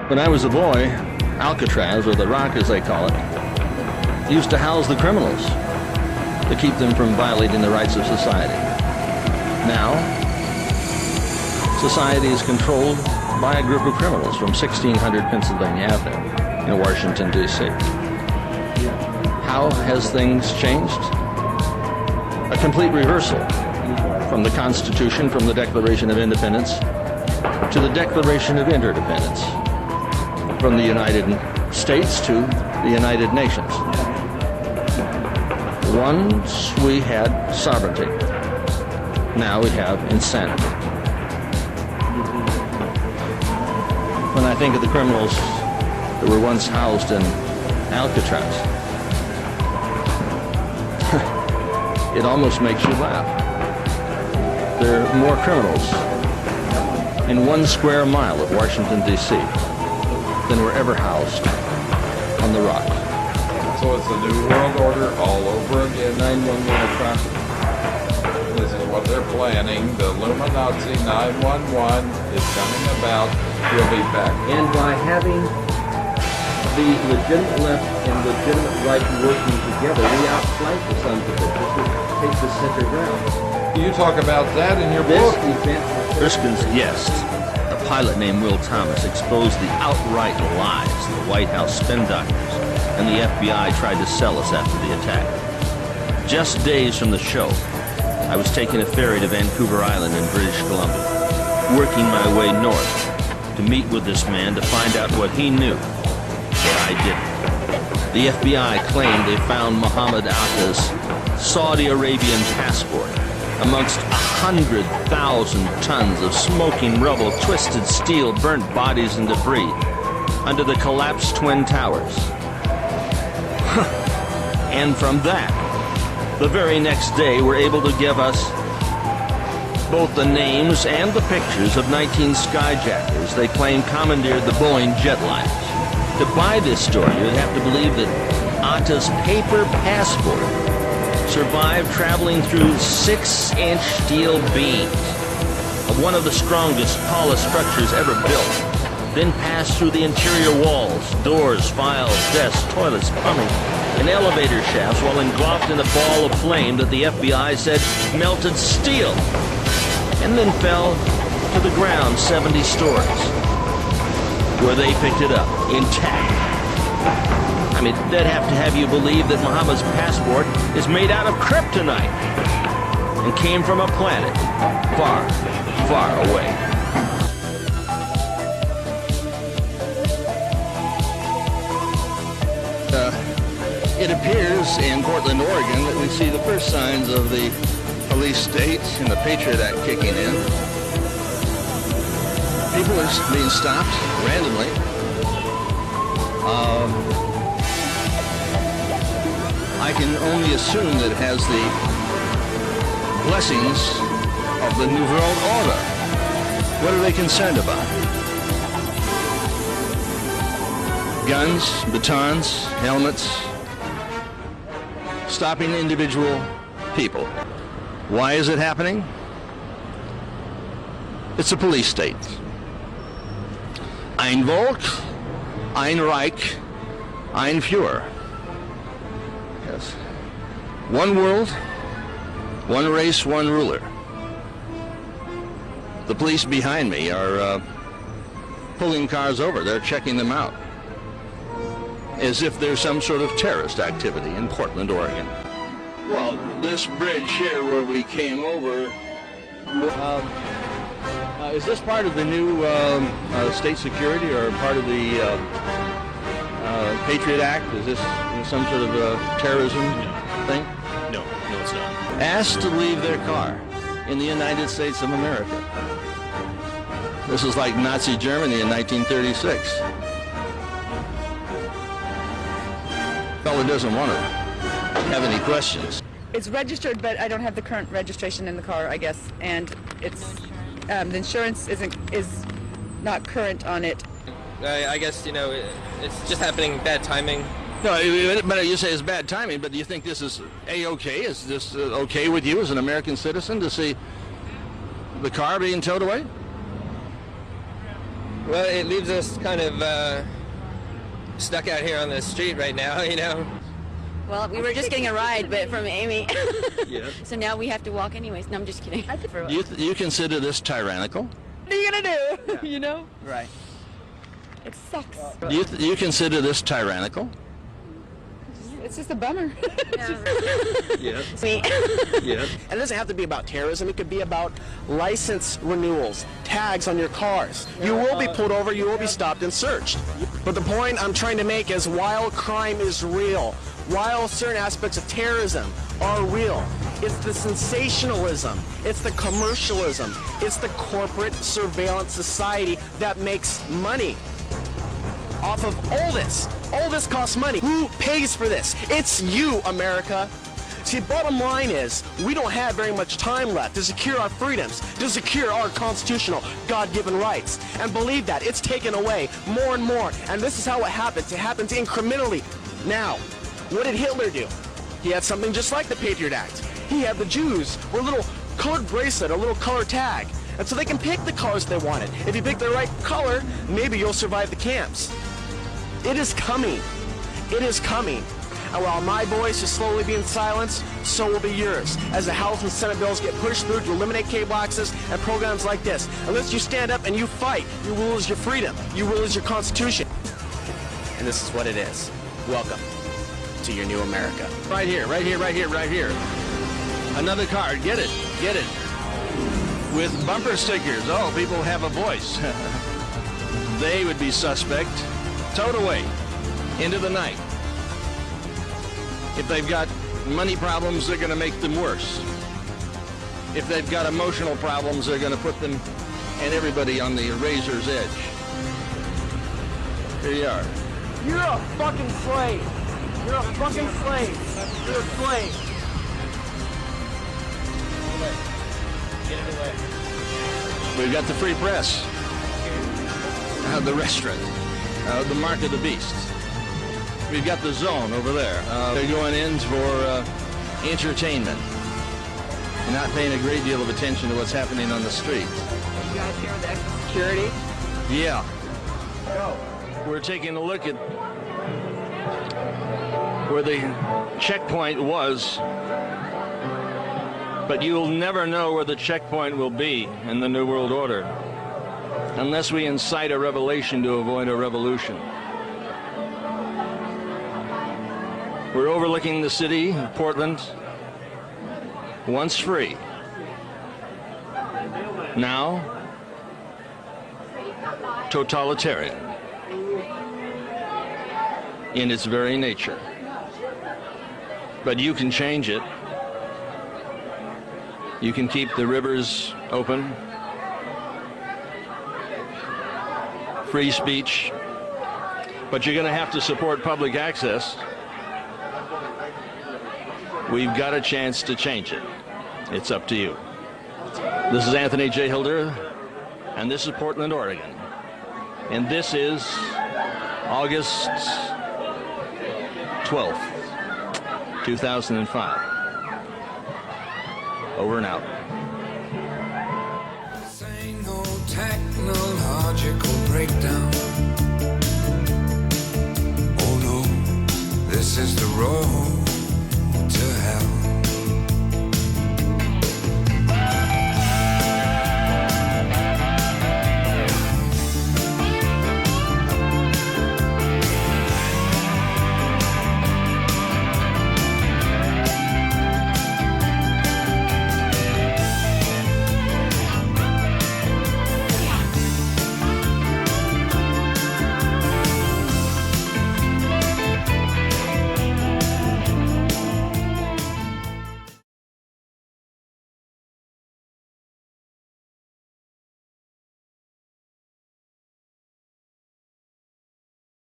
When I was a boy, Alcatraz, or the Rock as they call it, used to house the criminals to keep them from violating the rights of society. Now, society is controlled by a group of criminals from 1600 Pennsylvania Avenue in Washington, D.C. How has things changed? A complete reversal from the Constitution, from the Declaration of Independence, to the Declaration of Interdependence, from the United States to the United Nations. Once we had sovereignty, now we have insanity. When I think of the criminals that were once housed in Alcatraz, it almost makes you laugh. There are more criminals in 1 square mile of Washington, D.C. than were ever housed on the Rock. So it's a new world order all over again. 911 traffic. This is what they're planning. The Illuminati 911 is coming about. We'll be back. And by having the legitimate left and legitimate right working together, we outflank the sons of bitches to take the center ground. You talk about that in your book. Erskine's guest, a pilot named Will Thomas, exposed the outright lies the White House spin doctors and the FBI tried to sell us after the attack. Just days from the show, I was taking a ferry to Vancouver Island in British Columbia, working my way north to meet with this man to find out what he knew that I didn't. The FBI claimed they found Mohammed Atta's Saudi Arabian passport amongst 100,000 tons of smoking rubble, twisted steel, burnt bodies, and debris under the collapsed Twin Towers. And from that, the very next day, were able to give us both the names and the pictures of 19 skyjackers they claim commandeered the Boeing jetliners. To buy this story, you'd have to believe that Atta's paper passport survived traveling through 6-inch steel beams of one of the strongest, tallest structures ever built, then passed through the interior walls, doors, files, desks, toilets, plumbing, and elevator shafts while engulfed in a ball of flame that the FBI said melted steel, and then fell to the ground 70 stories, where they picked it up intact. I mean, they'd have to have you believe that Muhammad's passport is made out of kryptonite and came from a planet far, far away. It appears in Portland, Oregon, that we see the first signs of the police state and the Patriot Act kicking in. People are being stopped randomly. I can only assume that it has the blessings of the New World Order. What are they concerned about? Guns, batons, helmets, stopping individual people. Why is it happening? It's a police state. Ein Volk, ein Reich, ein Führer. Yes. One world, one race, one ruler. The police behind me are pulling cars over. They're checking them out, as if there's some sort of terrorist activity in Portland, Oregon. Well, this bridge here where we came over, is this part of the new state security or part of the Patriot Act? Is this some sort of terrorism thing? No, it's not. Asked to leave their car in the United States of America. This is like Nazi Germany in 1936. Fellow doesn't want to have any questions. It's registered, but I don't have the current registration in the car, I guess, and it's the insurance is not current on it. I guess, it's just happening, bad timing. No, but you say it's bad timing, but do you think this is A-okay? Is this okay with you as an American citizen to see the car being towed away? Well, it leaves us kind of stuck out here on the street right now, you know. Well, we were just getting a ride, but from Amy. Yeah. So now we have to walk anyways. No, I'm just kidding. You consider this tyrannical? What are you gonna do? You know? Right. It sucks. You consider this tyrannical? It's just a bummer. Yes. Sweet. Yes. And it doesn't have to be about terrorism. It could be about license renewals, tags on your cars. You will be pulled over, you will be stopped and searched. But the point I'm trying to make is while crime is real, while certain aspects of terrorism are real, it's the sensationalism, it's the commercialism, it's the corporate surveillance society that makes money off of all this. All this costs money. Who pays for this? It's you, America. See, bottom line is, we don't have very much time left to secure our freedoms, to secure our constitutional, God-given rights. And believe that, it's taken away more and more. And this is how it happens. It happens incrementally. Now, what did Hitler do? He had something just like the Patriot Act. He had the Jews with a little colored bracelet, a little color tag. And so they can pick the colors they wanted. If you pick the right color, maybe you'll survive the camps. It is coming. It is coming. And while my voice is slowly being silenced, so will be yours. As the House and Senate bills get pushed through to eliminate cable access and programs like this. Unless you stand up and you fight, you will lose your freedom. You will lose your Constitution. And this is what it is. Welcome to your new America. Right here, right here, right here, right here. Another card. Get it. Get it. With bumper stickers. Oh, people have a voice. They would be suspect. Towed away into the night. If they've got money problems, they're going to make them worse. If they've got emotional problems, they're going to put them and everybody on the razor's edge. Here you are. You're a fucking slave. You're a fucking slave. You're a slave. We've got the free press. The restaurant. The Mark of the Beast. We've got the Zone over there. They're going in for entertainment. Not paying a great deal of attention to what's happening on the street. You guys here with the extra security? Yeah. We're taking a look at where the checkpoint was, but you'll never know where the checkpoint will be in the New World Order unless we incite a revelation to avoid a revolution. We're overlooking the city of Portland, once free, now totalitarian in its very nature. But you can change it. You can keep the rivers open, free speech, but you're going to have to support public access. We've got a chance to change it. It's up to you. This is Anthony J. Hilder, and this is Portland, Oregon. And this is August 12th, 2005. Over and out.